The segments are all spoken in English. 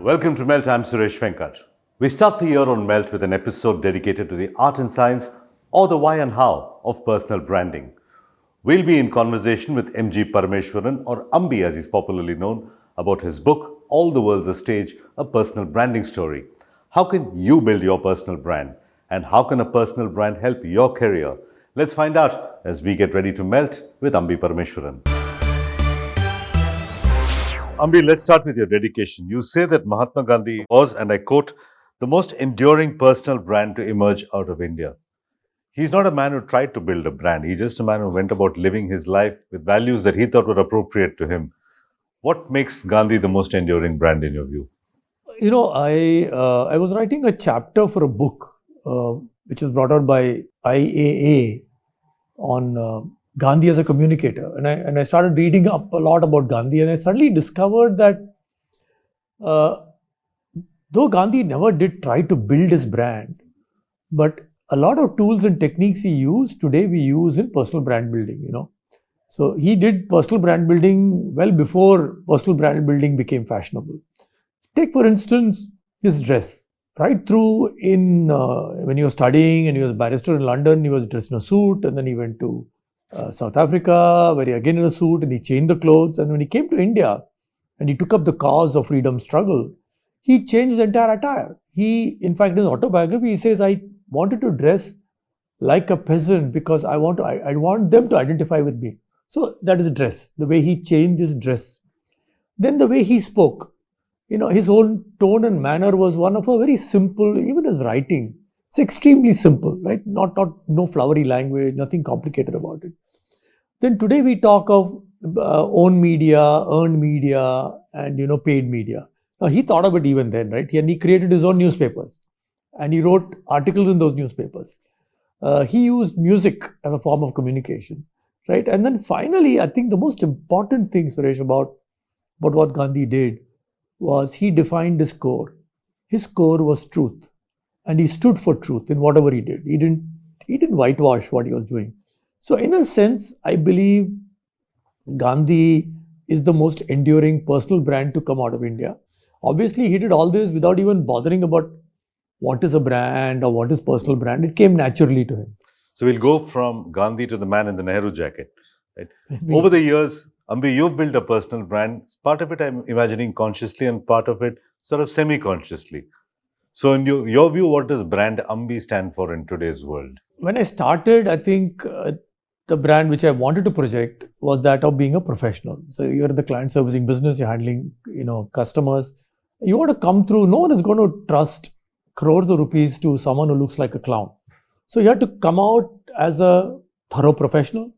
Welcome to Melt. I'm Suresh Venkat. We start the year on Melt with an episode dedicated to the art and science or the why and how of personal branding. We'll be in conversation with MG Parameswaran, or Ambi as he's popularly known, about his book, All the World's a Stage, a personal branding story. How can you build your personal brand? And how can a personal brand help your career? Let's find out as we get ready to melt with Ambi Parameswaran. Ambi, let's start with your dedication. You say that Mahatma Gandhi was, and I quote, the most enduring personal brand to emerge out of India. He's not a man who tried to build a brand. He's just a man who went about living his life with values that he thought were appropriate to him. What makes Gandhi the most enduring brand in your view? You know, I was writing a chapter for a book which was brought out by IAA on Gandhi as a communicator, and I started reading up a lot about Gandhi, and I suddenly discovered that though Gandhi never did try to build his brand, but a lot of tools and techniques he used today we use in personal brand building. So he did personal brand building well before personal brand building became fashionable. Take for instance his dress. Right through when he was studying and he was a barrister in London, he was dressed in a suit, and then he went to South Africa, where he again in a suit, and he changed the clothes. And when he came to India and he took up the cause of freedom struggle, he changed the entire attire. He, in fact, in his autobiography, he says, I wanted to dress like a peasant because I want them to identify with me. So that is dress, the way he changed his dress. Then the way he spoke. His own tone and manner was one of a very simple, even his writing. It's extremely simple, right? No flowery language, nothing complicated about it. Then today we talk of own media, earned media, and paid media. Now he thought of it even then, right? And he created his own newspapers, and he wrote articles in those newspapers. He used music as a form of communication, right? And then finally, I think the most important thing, Suresh, about what Gandhi did was he defined his core. His core was truth. And he stood for truth in whatever he did. He didn't whitewash what he was doing. So in a sense, I believe Gandhi is the most enduring personal brand to come out of India. Obviously, he did all this without even bothering about what is a brand or what is personal brand. It came naturally to him. So we'll go from Gandhi to the man in the Nehru jacket. Right? Over the years, Ambi, you've built a personal brand. Part of it I'm imagining consciously and part of it sort of semi-consciously. So in your view, what does brand Ambi stand for in today's world? When I started, I think the brand which I wanted to project was that of being a professional. So you're in the client servicing business, you're handling customers. You want to come through, no one is going to trust crores of rupees to someone who looks like a clown. So you have to come out as a thorough professional,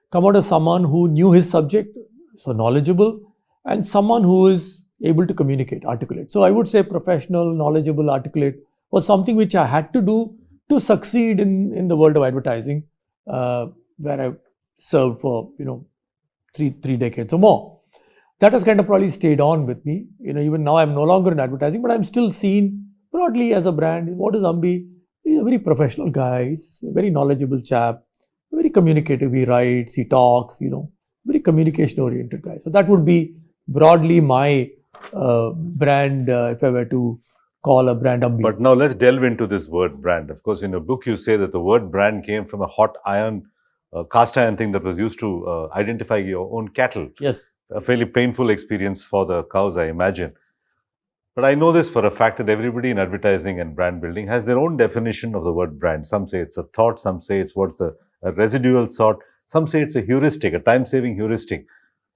come out as someone who knew his subject, so knowledgeable, and someone who is able to communicate, articulate. So I would say professional, knowledgeable, articulate was something which I had to do to succeed in the world of advertising, where I served for three decades or more. That has kind of probably stayed on with me. Even now I'm no longer in advertising, but I'm still seen broadly as a brand. What is Ambi? He's a very professional guy. He's a very knowledgeable chap, very communicative. He writes, he talks. Very communication-oriented guy. So that would be broadly my brand, if I were to call a brand Ambi. But now let's delve into this word brand. Of course, in a book you say that the word brand came from a hot iron, cast iron thing that was used to identify your own cattle. Yes. A fairly painful experience for the cows, I imagine. But I know this for a fact that everybody in advertising and brand building has their own definition of the word brand. Some say it's a thought, some say it's a residual thought, some say it's a heuristic, a time-saving heuristic.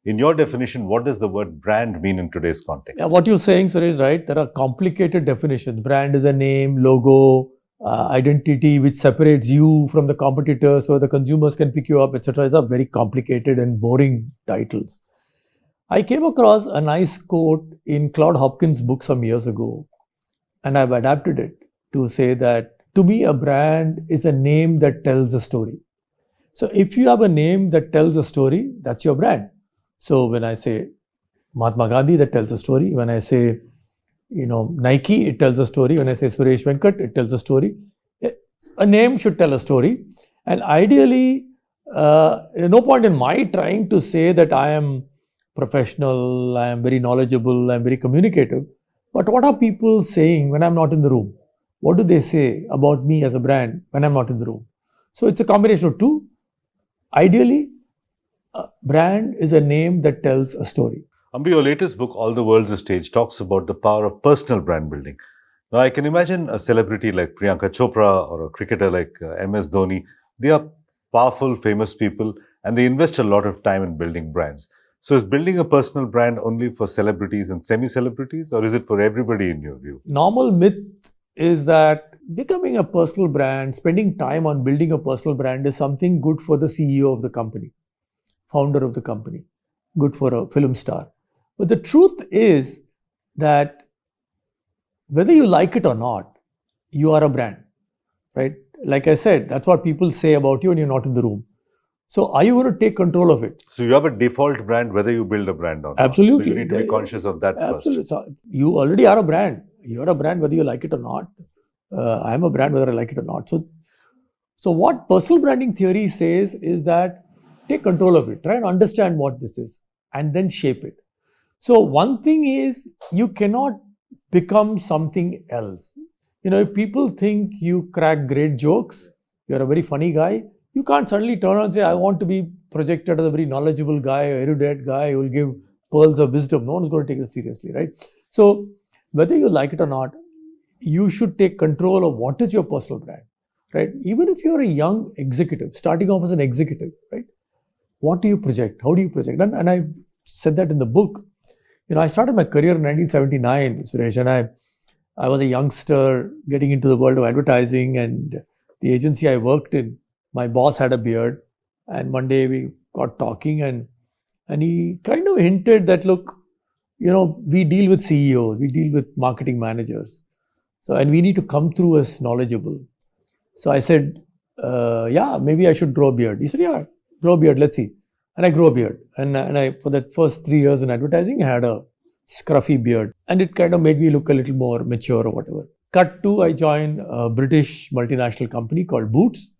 In your definition, what does the word brand mean in today's context? Yeah, what you're saying, sir, is right. There are complicated definitions. Brand is a name, logo, identity which separates you from the competitors so the consumers can pick you up, etc. These are very complicated and boring titles. I came across a nice quote in Claude Hopkins' book some years ago, and I've adapted it to say that, to me, a brand is a name that tells a story. So if you have a name that tells a story, that's your brand. So when I say Mahatma Gandhi, that tells a story. When I say, Nike, it tells a story. When I say Suresh Venkat, it tells a story. A name should tell a story. And ideally, no point in my trying to say that I am professional, I am very knowledgeable, I am very communicative. But what are people saying when I'm not in the room? What do they say about me as a brand when I'm not in the room? So it's a combination of two. Ideally, a brand is a name that tells a story. Ambi, your latest book, All the World's a Stage, talks about the power of personal brand building. Now, I can imagine a celebrity like Priyanka Chopra or a cricketer like MS Dhoni. They are powerful, famous people, and they invest a lot of time in building brands. So, is building a personal brand only for celebrities and semi-celebrities, or is it for everybody in your view? Normal myth is that becoming a personal brand, spending time on building a personal brand is something good for the CEO of the company, founder of the company, good for a film star. But the truth is that whether you like it or not, you are a brand, right? Like I said, that's what people say about you when you're not in the room. So are you going to take control of it? So, you have a default brand whether you build a brand or not. Absolutely. So, you need to be conscious of that Absolutely. first. So you already are a brand. You're a brand whether you like it or not. I'm a brand whether I like it or not. So what personal branding theory says is that take control of it. Try and understand what this is and then shape it. So one thing is you cannot become something else. If people think you crack great jokes, you're a very funny guy, you can't suddenly turn around and say, I want to be projected as a very knowledgeable guy, erudite guy who will give pearls of wisdom. No one's going to take it seriously, right? So whether you like it or not, you should take control of what is your personal brand, right? Even if you're a young executive, starting off as an executive, right? What do you project? How do you project? And I said that in the book. I started my career in 1979, Suresh, and I was a youngster getting into the world of advertising, and the agency I worked in, my boss had a beard, and one day we got talking, and he kind of hinted that, look, we deal with CEOs, we deal with marketing managers, and we need to come through as knowledgeable. So I said, yeah, maybe I should grow a beard. He said, yeah, grow a beard, let's see. And I grew a beard. And I, for that first 3 years in advertising, I had a scruffy beard. And it kind of made me look a little more mature or whatever. Cut to, I joined a British multinational company called Boots,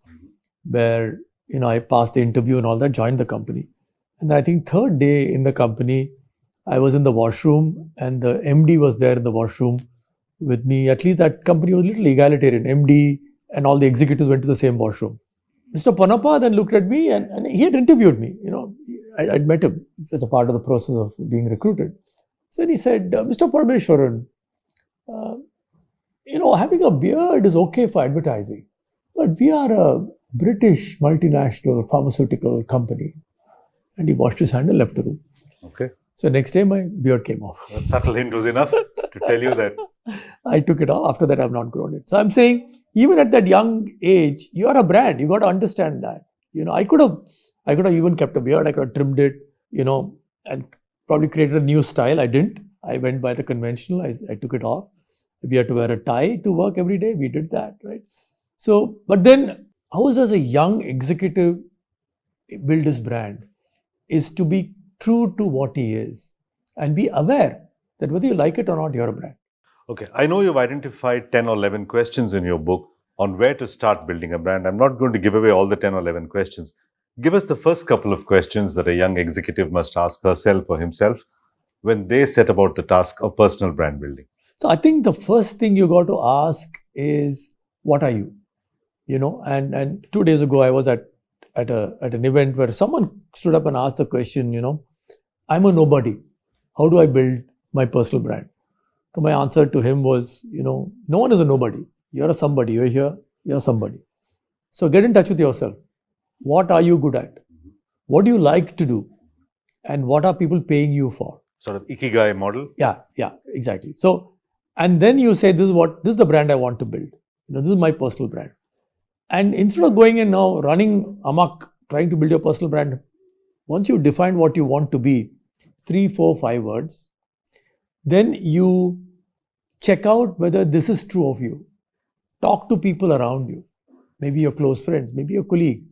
where, I passed the interview and all that, joined the company. And I think third day in the company, I was in the washroom and the MD was there in the washroom with me. At least that company was a little egalitarian. MD and all the executives went to the same washroom. Mr. Panappa then looked at me and he had interviewed me. I'd met him as a part of the process of being recruited. So then he said, Mr. Parameswaran, having a beard is okay for advertising, but we are a British multinational pharmaceutical company. And he washed his hand and left the room. Okay. So next day my beard came off. A subtle hint was enough to tell you that. I took it off. After that, I've not grown it. So I'm saying, even at that young age, you are a brand. You got to understand that. I could have even kept a beard. I could have trimmed it, and probably created a new style. I didn't. I went by the conventional. I took it off. If we had to wear a tie to work every day, we did that, right? So, but then, how does a young executive build his brand? Is to be true to what he is and be aware that whether you like it or not, you're a brand. Okay, I know you've identified 10 or 11 questions in your book on where to start building a brand. I'm not going to give away all the 10 or 11 questions. Give us the first couple of questions that a young executive must ask herself or himself when they set about the task of personal brand building. So I think the first thing you got to ask is, what are you? And 2 days ago, I was at an event where someone stood up and asked the question, I'm a nobody. How do I build my personal brand? So my answer to him was, no one is a nobody. You're a somebody. You're here. You're somebody. So get in touch with yourself. What are you good at? What do you like to do? And what are people paying you for? Sort of ikigai model. Yeah, exactly. So, and then you say, this is the brand I want to build. This is my personal brand. And instead of going in now, running amok, trying to build your personal brand, once you define what you want to be, 3, 4, 5 words, then you check out whether this is true of you. Talk to people around you, maybe your close friends, maybe your colleague,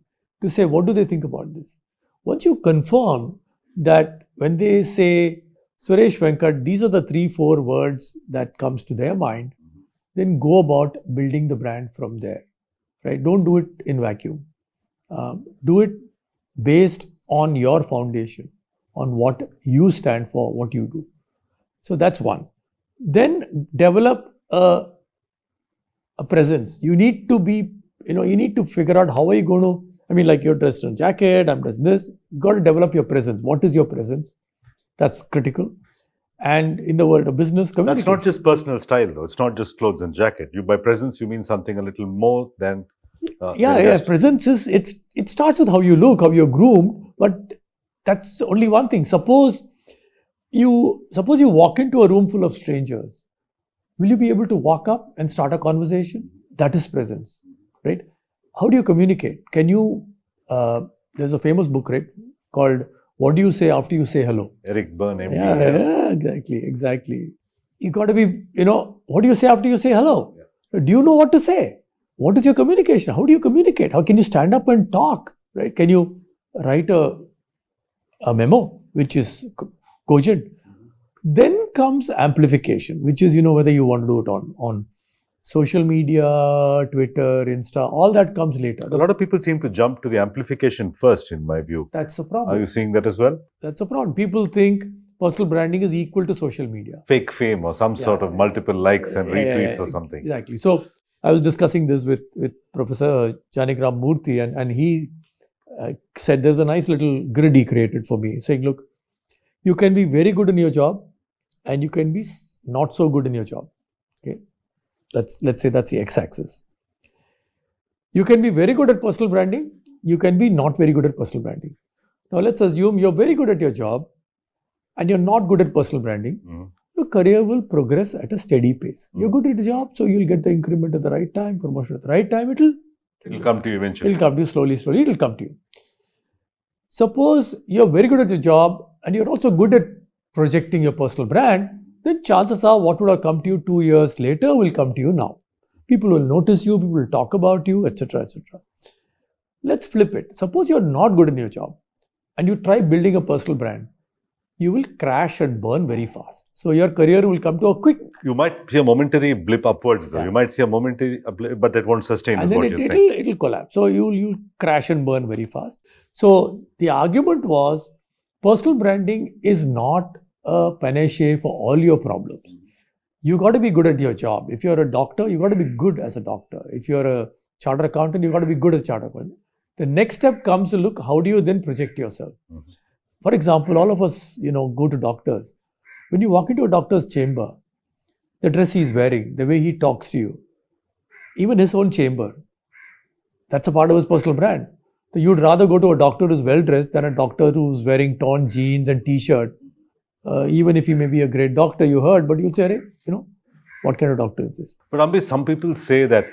to say, what do they think about this? Once you confirm that when they say, Suresh Venkat, these are the 3, 4 words that comes to their mind, then go about building the brand from there. Right? Don't do it in vacuum. Do it based on your foundation, on what you stand for, what you do. So that's one. Then develop a presence. You need to be, you need to figure out how are you going to, like you're dressed in a jacket, I'm dressed in this. You got to develop your presence. What is your presence? That's critical. And in the world of business, communication. That's not just personal style, though. It's not just clothes and jacket. By presence, you mean something a little more than. Presence is, it starts with how you look, how you're groomed, but that's only one thing. Suppose you walk into a room full of strangers. Will you be able to walk up and start a conversation? That is presence, right? How do you communicate? Can you, there's a famous book, right, called What Do You Say After You Say Hello? Eric Berne, MD. Exactly. You got to be, what do you say after you say hello? Yeah. Do you know what to say? What is your communication? How do you communicate? How can you stand up and talk, right? Can you write a memo which is cogent? Then comes amplification, which is, whether you want to do it on social media, Twitter, Insta, all that comes later. A lot of people seem to jump to the amplification first, in my view. That's the problem. Are you seeing that as well? That's a problem. People think personal branding is equal to social media. Fake fame or some sort of multiple likes and retweets or something. Exactly. So I was discussing this with Professor Janikram Murthy, and he said there's a nice little grid he created for me, saying, look, you can be very good in your job and you can be not so good in your job. Okay, let's say that's the x-axis. You can be very good at personal branding. You can be not very good at personal branding. Now let's assume you're very good at your job and you're not good at personal branding. Your career will progress at a steady pace. You're good at your job, so you'll get the increment at the right time, promotion at the right time. It'll come to you eventually. It'll come to you slowly. It'll come to you. Suppose you're very good at your job and you're also good at projecting your personal brand, then chances are what would have come to you 2 years later will come to you now. People will notice you, people will talk about you, etc., etc. Let's flip it. Suppose you're not good in your job and you try building a personal brand. You will crash and burn very fast. So your career will come to a quick... You might see a momentary blip upwards though. Yeah. You might see a momentary blip, but it won't sustain. And then it'll collapse. So you'll crash and burn very fast. So the argument was personal branding is not a panacea for all your problems. You got to be good at your job. If you're a doctor, you got to be good as a doctor. If you're a chartered accountant, you got to be good as a chartered accountant. The next step comes to look, how do you then project yourself? For example, all of us, go to doctors. When you walk into a doctor's chamber, the dress he's wearing, the way he talks to you, even his own chamber, that's a part of his personal brand. So you'd rather go to a doctor who's well-dressed than a doctor who's wearing torn jeans and t-shirt. Even if he may be a great doctor, you heard, but you'll say, hey, what kind of doctor is this? But Ambi, some people say that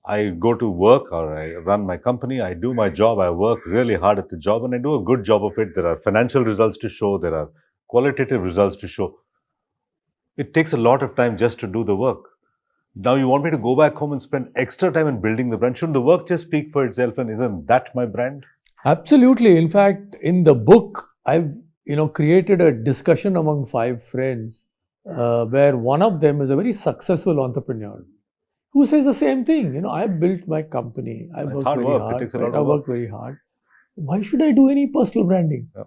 I go to work or I run my company, I do my job, I work really hard at the job and I do a good job of it. There are financial results to show, there are qualitative results to show. It takes a lot of time just to do the work. Now you want me to go back home and spend extra time in building the brand. Shouldn't the work just speak for itself, and isn't that my brand? Absolutely. In fact, in the book, I've created a discussion among 5 friends where one of them is a very successful entrepreneur who says the same thing. I built my company. I work very hard. I work very hard. Why should I do any personal branding? Yeah.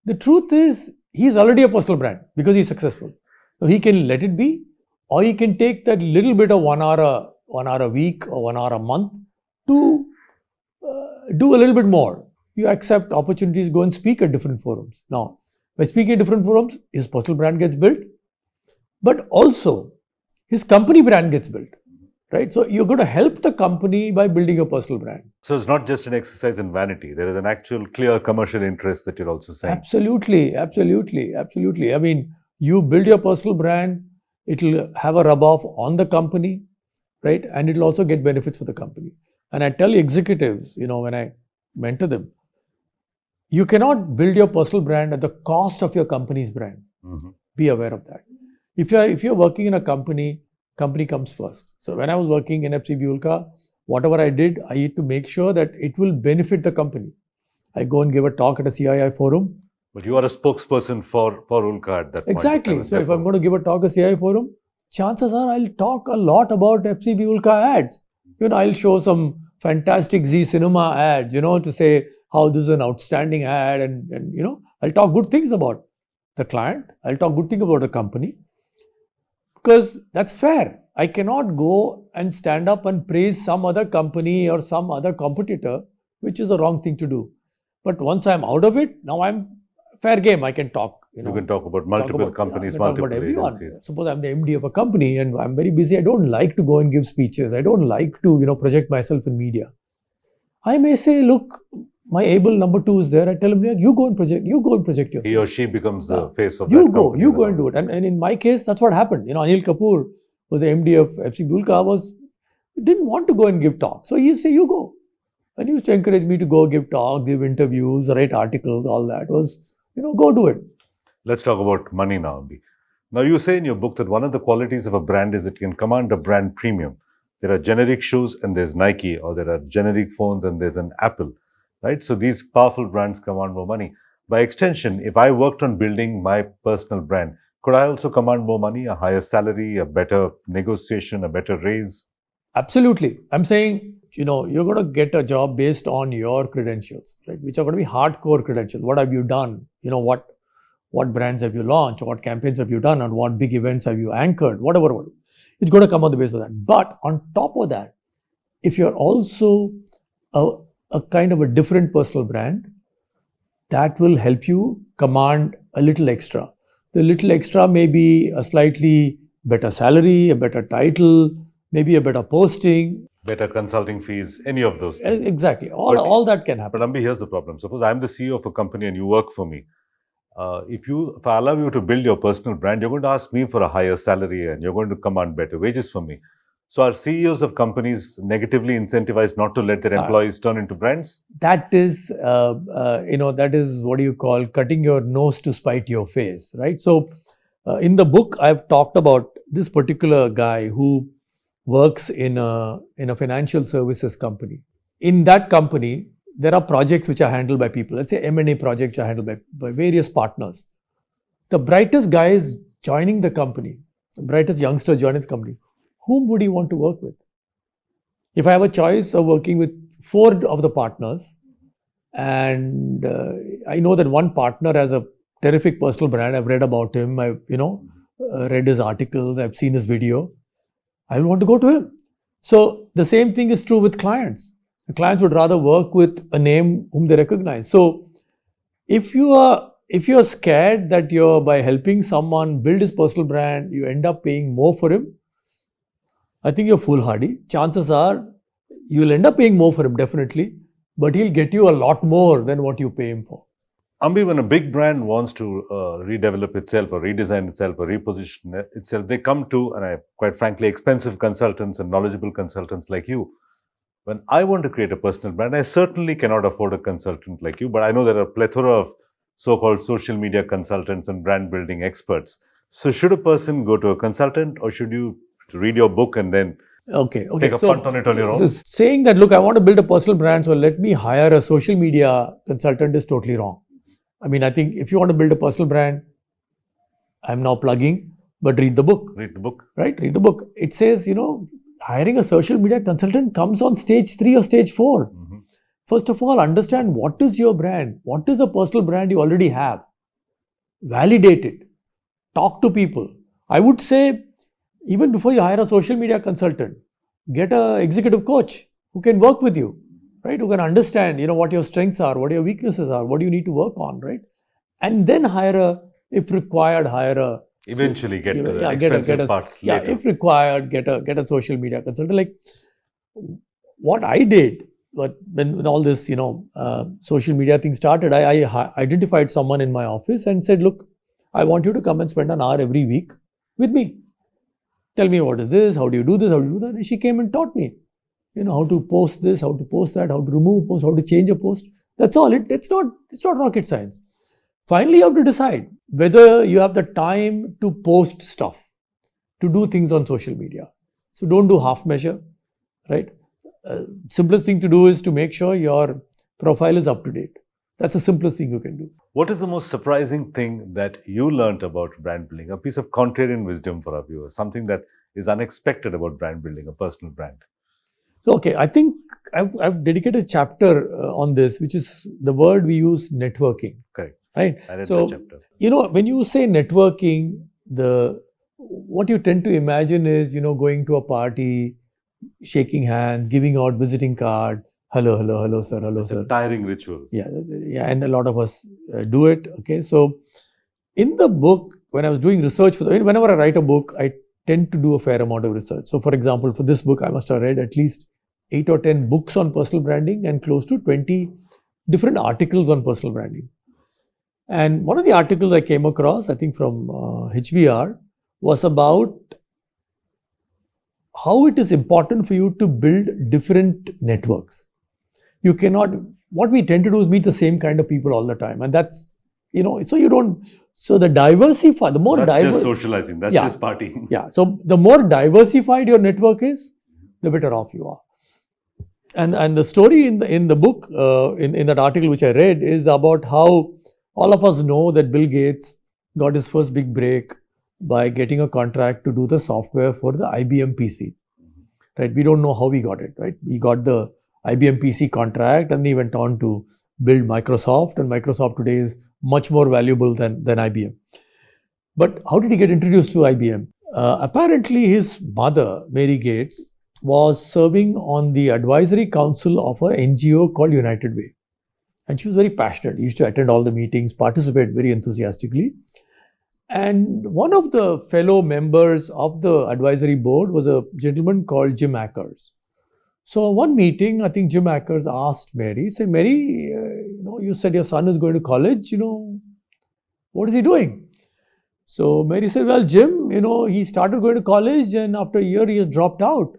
The truth is, he's already a personal brand because he's successful. So he can let it be, or he can take that little bit of 1 hour a week or 1 hour a month to do a little bit more. You accept opportunities, go and speak at different forums. Now, by speaking at different forums, his personal brand gets built, but also his company brand gets built. Right? So you're going to help the company by building a personal brand. So it's not just an exercise in vanity. There is an actual clear commercial interest that you're also saying. Absolutely. You build your personal brand, it'll have a rub-off on the company, right? And it'll also get benefits for the company. And I tell executives, when I mentor them, you cannot build your personal brand at the cost of your company's brand. Be aware of that. If you're working in a company comes first. So when I was working in FCB Ulka, whatever I did, I had to make sure that it will benefit the company. I go and give a talk at a CII forum. But you are a spokesperson for Ulka at that point. Exactly. So if I'm going to give a talk at CII forum, chances are I'll talk a lot about FCB Ulka ads. I'll show some fantastic Zee Cinema ads, to say how this is an outstanding ad and I'll talk good things about the client. I'll talk good things about the company. because that's fair. I cannot go and stand up and praise some other company or some other competitor, which is a wrong thing to do. But once I'm out of it, now I'm fair game. I can talk. You can talk about multiple companies, I can talk multiple about everyone. agencies. Suppose I'm the MD of a company and I'm very busy. I don't like to go and give speeches. I don't like to, project myself in media. I may say, look, my able number 2 is there. I tell him, you go and project yourself. He or she becomes the face of you that go, company. You go and do it. And in my case, that's what happened. Anil Kapoor was the MD of FC Bulka, didn't want to go and give talks. So he used to say, you go. And he used to encourage me to go give talks, give interviews, write articles, all that was, go do it. Let's talk about money now, Ambi. Now, you say in your book that one of the qualities of a brand is it can command a brand premium. There are generic shoes and there's Nike, or there are generic phones and there's an Apple, right? So these powerful brands command more money. By extension, if I worked on building my personal brand, could I also command more money, a higher salary, a better negotiation, a better raise? Absolutely. I'm saying, you're going to get a job based on your credentials, right? Which are going to be hardcore credentials. What have you done? What brands have you launched? What campaigns have you done? And what big events have you anchored? Whatever. It's going to come on the basis of that. But on top of that, if you're also a kind of a different personal brand, that will help you command a little extra. The little extra may be a slightly better salary, a better title, maybe a better posting. Better consulting fees, any of those things. Exactly. All that can happen. But Ambi, here's the problem. Suppose I'm the CEO of a company and you work for me. If I allow you to build your personal brand, you're going to ask me for a higher salary and you're going to command better wages from me. So are CEOs of companies negatively incentivized not to let their employees turn into brands? That is, that is what you call cutting your nose to spite your face, right? So in the book, I've talked about this particular guy who works in a financial services company. In that company, there are projects which are handled by people. Let's say M&A projects are handled by various partners. The brightest guy is joining the company, the brightest youngster joining the company. Whom would he want to work with? If I have a choice of working with 4 of the partners, and I know that one partner has a terrific personal brand, I've read about him, I've read his articles, I've seen his video, I will want to go to him. So the same thing is true with clients. The clients would rather work with a name whom they recognize. So if you're scared that by helping someone build his personal brand, you end up paying more for him, I think you're foolhardy. Chances are you'll end up paying more for him, definitely, but he'll get you a lot more than what you pay him for. Ambi, when a big brand wants to redevelop itself or redesign itself or reposition itself, they come to, and quite frankly, expensive consultants and knowledgeable consultants like you. When I want to create a personal brand, I certainly cannot afford a consultant like you, but I know there are a plethora of so-called social media consultants and brand building experts. So should a person go to a consultant, or should you read your book and then take a punt on it on your own? So saying that, look, I want to build a personal brand, so let me hire a social media consultant is totally wrong. I mean, I think if you want to build a personal brand, I'm now plugging, but read the book. Read the book. Right? Read the book. It says, hiring a social media consultant comes on stage 3 or stage 4. Mm-hmm. First of all, understand what is your brand? What is the personal brand you already have? Validate it. Talk to people. I would say, even before you hire a social media consultant, get an executive coach who can work with you, right? Who can understand, what your strengths are, what your weaknesses are, what do you need to work on, right? And then if required, eventually get to the expensive parts later. If required, get a social media consultant. Like what I did, but when all this, social media thing started, I identified someone in my office and said, look, I want you to come and spend an hour every week with me. Tell me what is this, how do you do this, how do you do that? And she came and taught me, how to post this, how to post that, how to remove a post, how to change a post. That's all. It's not rocket science. Finally, you have to decide whether you have the time to post stuff, to do things on social media. So don't do half measure, right? Simplest thing to do is to make sure your profile is up to date. That's the simplest thing you can do. What is the most surprising thing that you learned about brand building? A piece of contrarian wisdom for our viewers, something that is unexpected about brand building, a personal brand. So, I think I've dedicated a chapter on this, which is the word we use, networking. Correct. Right. I read that chapter. When you say networking, what you tend to imagine is, going to a party, shaking hands, giving out visiting card. Hello, hello, hello, sir. Hello, It's sir. a tiring ritual. Yeah, and a lot of us do it. Okay, so in the book, when I was doing research whenever I write a book, I tend to do a fair amount of research. So, for example, for this book, I must have read at least 8 or 10 books on personal branding and close to 20 different articles on personal branding. And one of the articles I came across, I think from HBR, was about how it is important for you to build different networks. You cannot, what we tend to do is meet the same kind of people all the time. And that's, so you don't, so the the more That's just socializing, that's just partying. Yeah, so the more diversified your network is, the better off you are. And the story in the book, in that article which I read, is about how all of us know that Bill Gates got his first big break by getting a contract to do the software for the IBM PC. Right? We don't know how we got it. Right? We got the IBM PC contract, and he went on to build Microsoft, and Microsoft today is much more valuable than IBM. But how did he get introduced to IBM? Apparently, his mother, Mary Gates, was serving on the advisory council of an NGO called United Way. And she was very passionate. She used to attend all the meetings, participate very enthusiastically. And one of the fellow members of the advisory board was a gentleman called Jim Ackers. So one meeting, I think Jim Ackers asked Mary, say, Mary, you said your son is going to college, what is he doing? So Mary said, well, Jim, he started going to college, and after a year he has dropped out.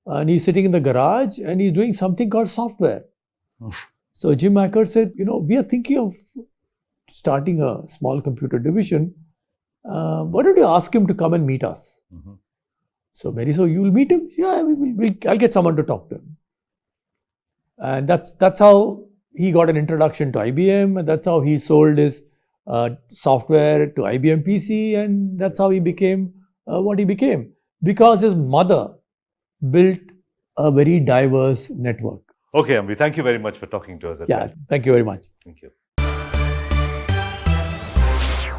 And he's sitting in the garage and he's doing something called software. So Jim Ackers said, we are thinking of starting a small computer division. Why don't you ask him to come and meet us? So Mary said, you'll meet him? Yeah, I'll get someone to talk to him. And that's how he got an introduction to IBM, and that's how he sold his software to IBM PC, and that's how he became what he became. Because his mother built a very diverse network. Okay, Ambi, thank you very much for talking to us. Thank you very much. Thank you.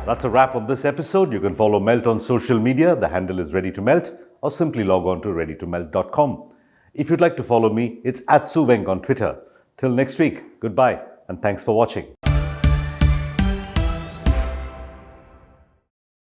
That's a wrap on this episode. You can follow Melt on social media. The handle is Ready to Melt, or simply log on to readytomelt.com. If you'd like to follow me, it's @Suvenk on Twitter. Till next week, goodbye and thanks for watching.